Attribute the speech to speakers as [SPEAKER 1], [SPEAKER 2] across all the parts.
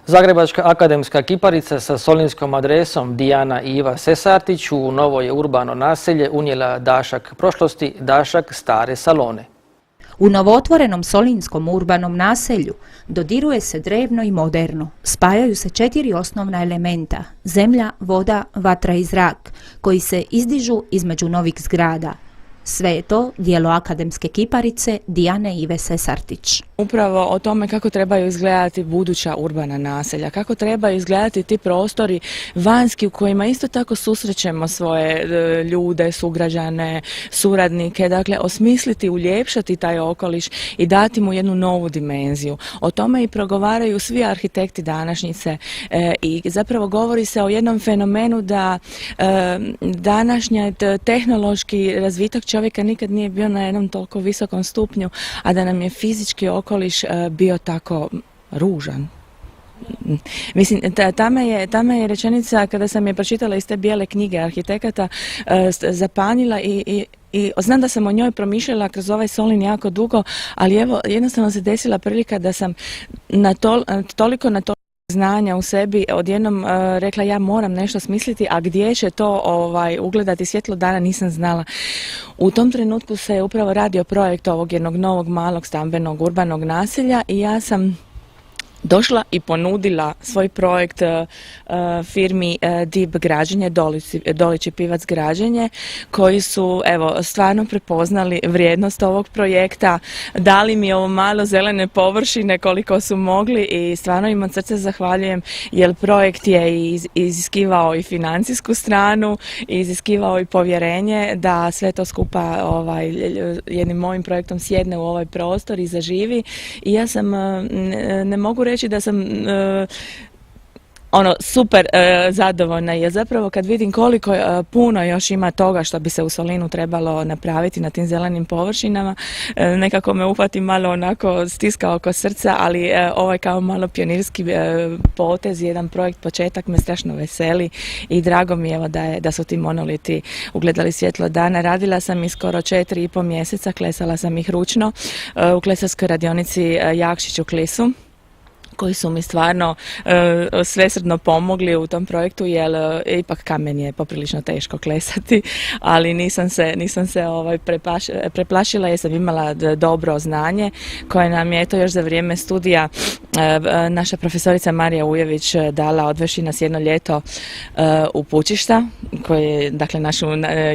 [SPEAKER 1] Zagrebačka akademska kiparica sa solinskom adresom Dijana i Iva Sesartić u novo je urbano naselje unijela dašak prošlosti, dašak stare Salone.
[SPEAKER 2] U novootvorenom solinskom urbanom naselju dodiruje se drevno i moderno. Spajaju se 4 osnovna elementa: zemlja, voda, vatra i zrak, koji se izdižu između novih zgrada. Sve je to dijelo akademske kiparice Dijane i Ive Sesartić.
[SPEAKER 3] Upravo o tome kako trebaju izgledati buduća urbana naselja, kako trebaju izgledati ti prostori vanjski u kojima isto tako susrećemo svoje ljude, sugrađane, suradnike, dakle osmisliti, uljepšati taj okoliš i dati mu jednu novu dimenziju. O tome i progovaraju svi arhitekti današnjice i zapravo govori se o jednom fenomenu da današnji tehnološki razvitak čovjeka nikad nije bio na jednom toliko visokom stupnju, a da nam je fizički okoliš bio tako ružan. Mislim, tamo je rečenica, kada sam je pročitala iz te bijele knjige arhitekata, zapanjila i znam da sam o njoj promišljala kroz ovaj Solin jako dugo, ali evo, jednostavno se desila prilika da sam toliko znanja u sebi odjednom rekla ja moram nešto smisliti, a gdje će to ugledati svjetlo dana nisam znala. U tom trenutku se upravo radio projekt ovog jednog novog malog stambenog urbanog naselja i ja sam došla i ponudila svoj projekt firmi DIB građenje, Dolić i Pivac građenje, koji su evo stvarno prepoznali vrijednost ovog projekta, dali mi ovo malo zelene površine koliko su mogli i stvarno im od srca zahvaljujem jer projekt je iziskivao i financijsku stranu, iziskivao i povjerenje da sve to skupa jednim mojim projektom sjedne u ovaj prostor i zaživi i ja sam, ne mogu reći da sam super zadovoljna jer zapravo kad vidim koliko puno još ima toga što bi se u Solinu trebalo napraviti na tim zelenim površinama, nekako me uhvati malo onako stiska oko srca, ali ovaj kao malo pionirski potez, jedan projekt, početak me strašno veseli i drago mi je da su ti monoliti ugledali svjetlo dana. Radila sam ih skoro 4,5 mjeseca, klesala sam ih ručno u klesarskoj radionici Jakšić u Klisu, koji su mi stvarno svesrdno pomogli u tom projektu, jer ipak kamen je poprilično teško klesati, ali nisam se preplašila jer sam imala dobro znanje koje nam je to još za vrijeme studija naša profesorica Marija Ujević dala, odveši nas jedno ljeto u Pučišta, koje je dakle našu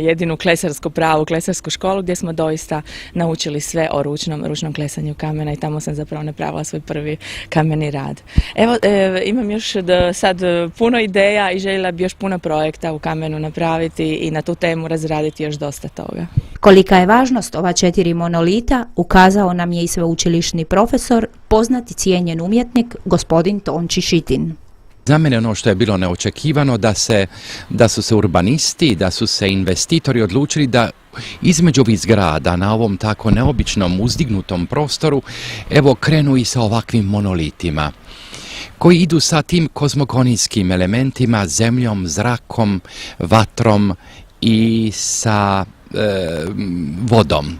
[SPEAKER 3] jedinu pravu klesarsku školu gdje smo doista naučili sve o ručnom klesanju kamena i tamo sam zapravo napravila svoj prvi kameni rad. Evo, imam još sad puno ideja i željela bi još puno projekta u kamenu napraviti i na tu temu razraditi još dosta toga.
[SPEAKER 2] Kolika je važnost ova 4 monolita ukazao nam je i sveučilišni profesor, poznati cijenjen umjetnik, gospodin Tonči Šitin.
[SPEAKER 4] Za mene ono što je bilo neočekivano da su se urbanisti, da su se investitori odlučili da između ovih zgrada na ovom tako neobičnom uzdignutom prostoru evo krenu i sa ovakvim monolitima koji idu sa tim kozmogonijskim elementima, zemljom, zrakom, vatrom i sa vodom.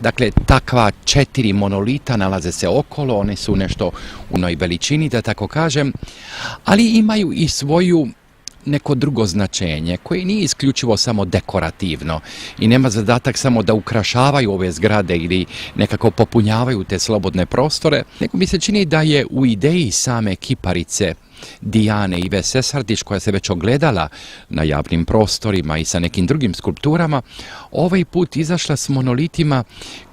[SPEAKER 4] Dakle, takva 4 monolita nalaze se okolo, one su nešto u onoj veličini, da tako kažem, ali imaju i svoju neko drugo značenje koje nije isključivo samo dekorativno i nema zadatak samo da ukrašavaju ove zgrade ili nekako popunjavaju te slobodne prostore, nego mi se čini da je u ideji same kiparice Dijane i Ive Sesartić, koja se već ogledala na javnim prostorima i sa nekim drugim skulpturama, ovaj put izašla s monolitima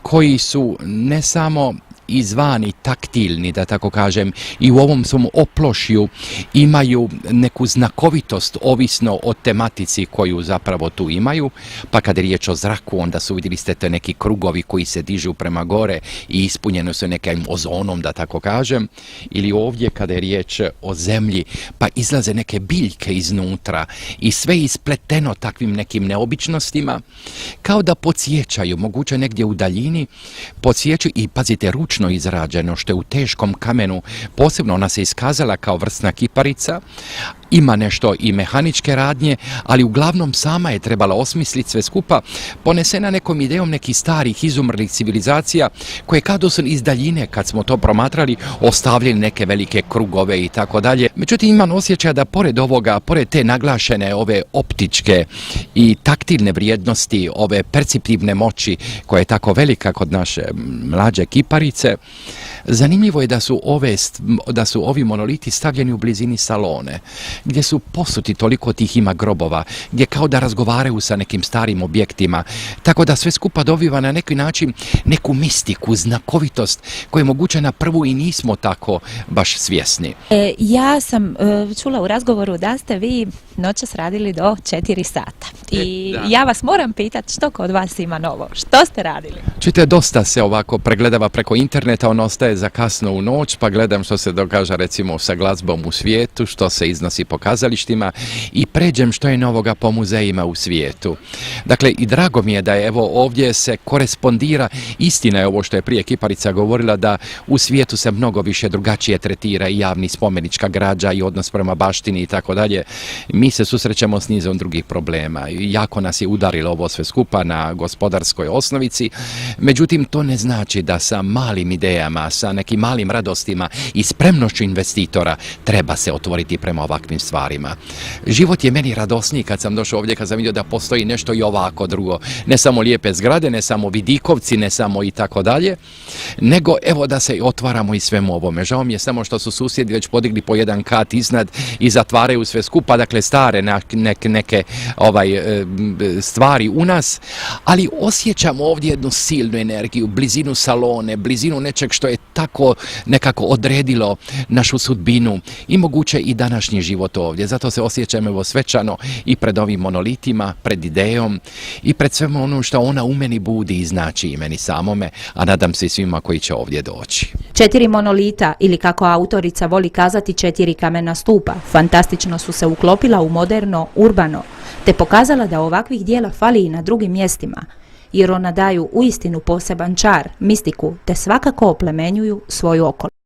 [SPEAKER 4] koji su ne samo izvani taktilni, da tako kažem, i u ovom svom oplošju imaju neku znakovitost ovisno o tematici koju zapravo tu imaju, pa kada je riječ o zraku onda su, vidjeli ste, te neki krugovi koji se dižu prema gore i ispunjeni su nekim ozonom, da tako kažem, ili ovdje kada je riječ o zemlji pa izlaze neke biljke iznutra i sve ispleteno takvim nekim neobičnostima, kao da podsjećaju, moguće negdje u daljini, podsjećaju i, pazite, ručno izrađeno, što je u teškom kamenu, posebno ona se iskazala kao vrsna kiparica, ima nešto i mehaničke radnje, ali uglavnom sama je trebala osmisliti sve skupa, ponesena nekom idejom nekih starih izumrlih civilizacija koje kada su iz daljine, kad smo to promatrali, ostavljali neke velike krugove i tako dalje. Međutim, imam osjećaj da pored ovoga, pored te naglašene ove optičke i taktilne vrijednosti, ove perceptivne moći koja je tako velika kod naše mlađe kiparice, zanimljivo je da su ovi monoliti stavljeni u blizini salone, gdje su posuti toliko tih ima grobova, gdje kao da razgovaraju sa nekim starim objektima, tako da sve skupa dobiva na neki način neku mistiku, znakovitost koja je moguće na prvu i nismo tako baš svjesni.
[SPEAKER 2] Ja sam čula u razgovoru da ste vi noćas radili do 4 sata. I ja vas moram pitati što kod vas ima novo. Što ste radili?
[SPEAKER 4] Čujte, dosta se ovako pregledava preko interneta, on ostaje za kasno u noć, pa gledam što se događa recimo sa glazbom u svijetu, što se iznosi po kazalištima i pređem što je novoga po muzejima u svijetu. Dakle, i drago mi je da je evo ovdje se korespondira, istina je ovo što je prije kiparica govorila, da u svijetu se mnogo više drugačije tretira i javni spomenička građa i odnos prema baštini i tako dalje. Mi se susrećemo s nizom drugih problema. Jako nas je udarilo ovo sve skupa na gospodarskoj osnovici, međutim to ne znači da sa malim idejama, sa nekim malim radostima i spremnošću investitora treba se otvoriti prema ovakvim stvarima. Život je meni radosniji kad sam došao ovdje, kad sam vidio da postoji nešto i ovako drugo. Ne samo lijepe zgrade, ne samo vidikovci, ne samo i tako dalje, nego evo da se otvaramo i svemu ovome. Žao mi je samo što su susjedi već podigli po jedan kat iznad i zatvaraju sve skupa, dakle stare neke stvari u nas, ali osjećamo ovdje jednu silnu energiju, blizinu salone, blizinu nečeg što je tako nekako odredilo našu sudbinu i moguće i današnji život ovdje. Zato se osjećam evo svečano i pred ovim monolitima, pred idejom i pred svemu ono što ona u meni budi i znači i meni samome, a nadam se i svima koji će ovdje doći.
[SPEAKER 2] 4 monolita, ili kako autorica voli kazati 4 kamena stupa, fantastično su se uklopila u moderno, urbano, te pokazala da ovakvih dijela fali i na drugim mjestima, jer ona daju uistinu poseban čar, mistiku, te svakako oplemenjuju svoju okolicu.